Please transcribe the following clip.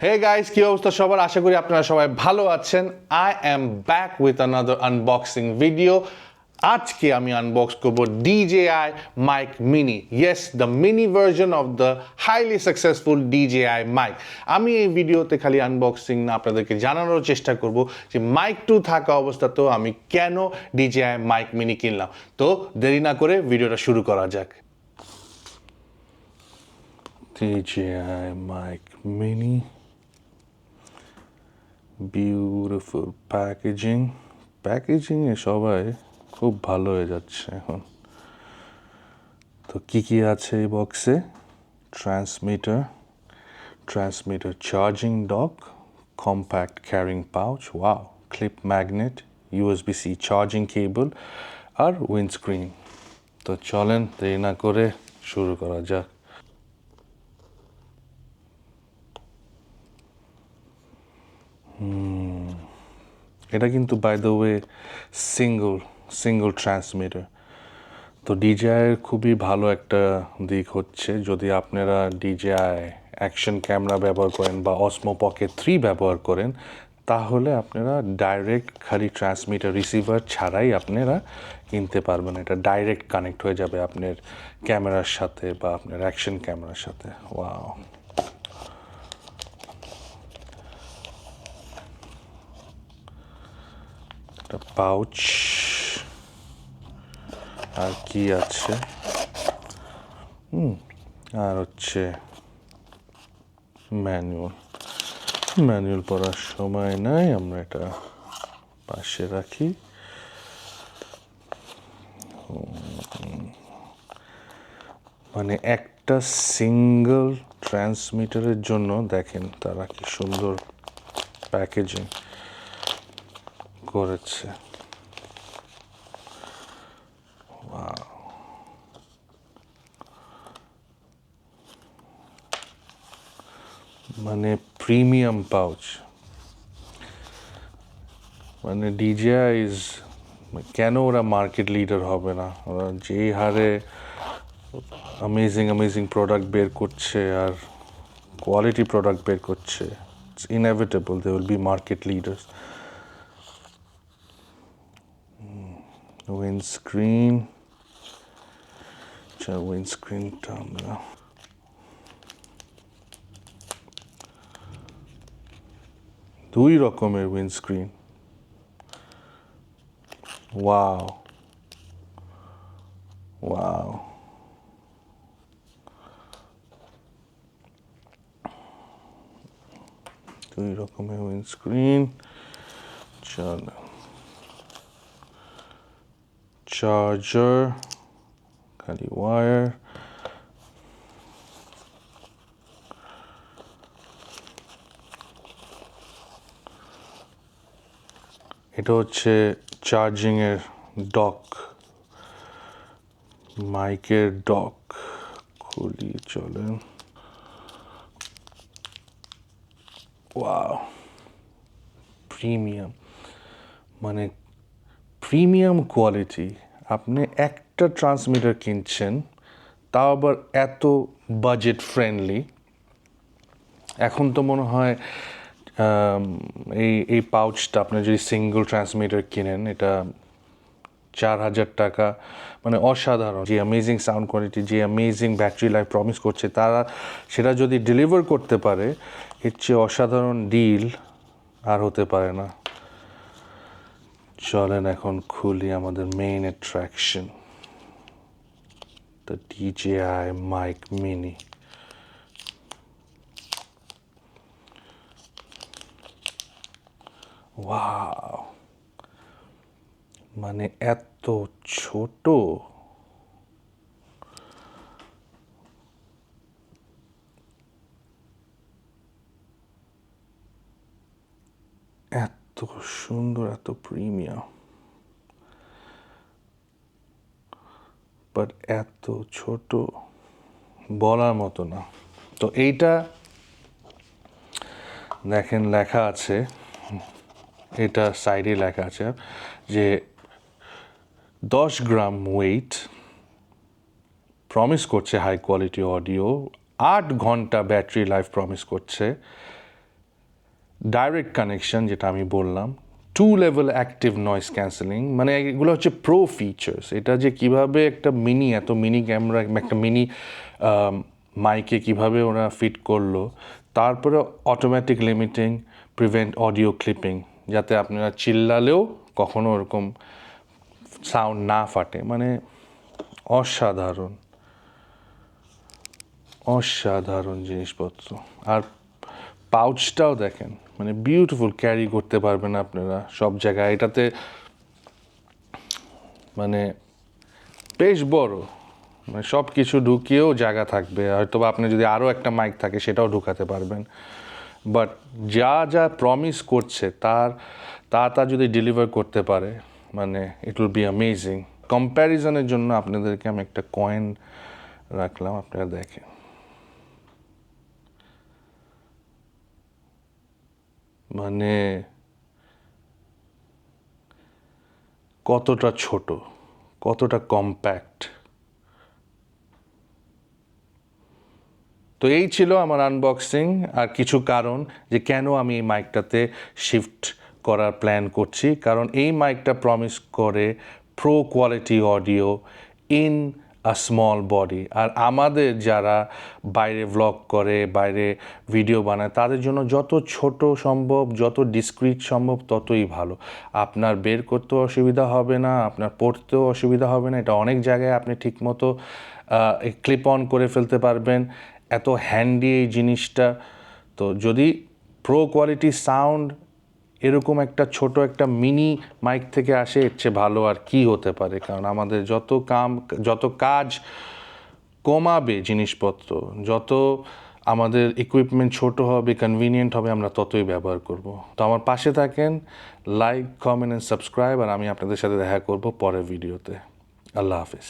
Hey guys, কি অবস্থা সবার? আশা করি আপনারা সবাই ভালো আছেন। I am back with another unboxing video. আজকে আমি আনবক্স করব DJI mic mini. Yes, the mini version of the highly successful DJI mic. আমি এই ভিডিওতে খালি আনবক্সিং না, আপনাদেরকে জানানোর চেষ্টা করব যে মাইক 2 থাকা অবস্থাতেও আমি কেন DJI মাইক মিনি কিনলাম। তো দেরি না করে ভিডিওটা শুরু করা যাক। DJI মাইক মিনি, বিউটিফুল প্যাকেজিংয়ে সবাই খুব ভালো হয়ে যাচ্ছে এখন। তো কি আছে এই বক্সে? Transmitter charging dock, compact carrying pouch, wow, clip magnet, USB-C charging cable আর উইন্ডস্ক্রিন। তো চলেন দেরি না করে শুরু করা যাক। এটা কিন্তু by the way single transmitter. তো DJI খুবই ভালো একটা দিক হচ্ছে, যদি আপনারা DJI অ্যাকশন ক্যামেরা ব্যবহার করেন বা অসমো পকেট 3 ব্যবহার করেন, তাহলে আপনারা ডাইরেক্ট খালি ট্রান্সমিটার রিসিভার ছাড়াই আপনারা কিনতে পারবেন। এটা ডাইরেক্ট কানেক্ট হয়ে যাবে আপনার ক্যামেরার সাথে বা আপনার অ্যাকশন ক্যামেরার সাথে। ওয়াও, একটা পাউচ। আর কি আছে? আর হচ্ছে ম্যানুয়াল পড়ার সময় নাই, আমরা এটা পাশে রাখি। মানে একটা সিঙ্গল ট্রান্সমিটারের জন্য দেখেন তারা কি সুন্দর প্যাকেজিং করেছে। মানে প্রিমিয়াম পাউচ। মানে DJI ইজ, কেন ওরা মার্কেট লিডার হবে না? ওরা যেই হারে অ্যামেজিং প্রোডাক্ট বের করছে আর কোয়ালিটি প্রোডাক্ট বের করছে, it's inevitable they will be market leaders. উইন্ডস্ক্রিনটা আমরা দুই রকমের উইন্ডস্ক্রিন। ওয়াও, দুই রকমের উইন্ডস্ক্রিন। চলো, চার্জার, খালি ওয়্যার। এটা হচ্ছে চার্জিংয়ের ডক, মাইকের ডক। খুলি, চলেন। ওয়াও, প্রিমিয়াম, মানে প্রিমিয়াম কোয়ালিটি। আপনি একটা ট্রান্সমিটার কিনছেন, তাও আবার এত বাজেট ফ্রেন্ডলি। এখন তো মনে হয় এই পাউচটা আপনি যদি সিঙ্গল ট্রান্সমিটার কিনেন, এটা 4,000 টাকা। মানে অসাধারণ, যে অ্যামেজিং সাউন্ড কোয়ালিটি, যে অ্যামেজিং ব্যাটারি লাইফ প্রমিস করছে তারা, সেটা যদি ডেলিভার করতে পারে, এর চেয়ে অসাধারণ ডিল আর হতে পারে না। চলেন এখন খুলি আমাদের main attraction, the DJI mic mini. Wow, মানে এত ছোট, এত সুন্দর, এত প্রিমিয়াম, বাট এত ছোট, বলার মতো না। তো এইটা দেখেন লেখা আছে, এটা সাইডে লেখা আছে যে 10 গ্রাম ওয়েট, প্রমিস করছে হাই কোয়ালিটি অডিও, 8 ঘন্টা ব্যাটারি লাইফ প্রমিস করছে, ডাইরেক্ট কানেকশন যেটা আমি বললাম, 2 level অ্যাক্টিভ নয়েজ ক্যান্সেলিং, মানে এগুলো হচ্ছে প্রো ফিচার্স। এটা যে কিভাবে একটা এত মিনি ক্যামেরা, একটা মিনি মাইকে কিভাবে ওরা ফিট করলো, তারপরে automatic limiting, prevent audio clipping, যাতে আপনারা চিল্লালেও কখনো ওরকম সাউন্ড না ফাটে। মানে অসাধারণ অসাধারণ জিনিসপত্র। আর পাউচটাও দেখেন, মানে বিউটিফুল, ক্যারি করতে পারবেন আপনারা সব জায়গায়। এটাতে মানে বেশ বড়, মানে সব কিছু ঢুকিয়েও জায়গা থাকবে। হয়তো বা আপনি যদি আরও একটা মাইক থাকে সেটাও ঢুকাতে পারবেন। বাট যা যা প্রমিস করছে তা যদি ডেলিভার করতে পারে, মানে ইট উইল বি অ্যামেজিং। কম্প্যারিজনের জন্য আপনাদেরকে আমি একটা কয়েন রাখলাম, আপনারা দেখেন। মানে কতটা ছোট, কতটা কম্প্যাক্ট। তো এই ছিল আমার আনবক্সিং, আর কিছু কারণ যে কেন আমি এই মাইকটাতে শিফট করার প্ল্যান করছি। কারণ এই মাইকটা প্রমিস করে pro quality audio in a small body. আর আমাদের যারা বাইরে ভ্লগ করে, বাইরে ভিডিও বানায়, তাদের জন্য যত ছোট সম্ভব, যত ডিসক্রিট সম্ভব ততই ভালো। আপনার বের করতেও অসুবিধা হবে না, আপনার পড়তেও অসুবিধা হবে না। এটা অনেক জায়গায় আপনি ঠিকমতো ক্লিপ অন করে ফেলতে পারবেন। এত হ্যান্ডি এই জিনিসটা। তো যদি প্রো কোয়ালিটি সাউন্ড এরকম একটা ছোট একটা মিনি মাইক থেকে আসে, এর চেয়ে ভালো আর কি হতে পারে। কারণ আমাদের যত কাজ কমাবে জিনিসপত্র, যত আমাদের ইকুইপমেন্ট ছোট হবে, কনভিনিয়েন্ট হবে, আমরা ততই ব্যবহার করব। তো আমার পাশে থাকেন, লাইক, কমেন্ট অ্যান্ড সাবস্ক্রাইব, আর আমি আপনাদের সাথে দেখা করব পরের ভিডিওতে। আল্লাহ হাফিজ।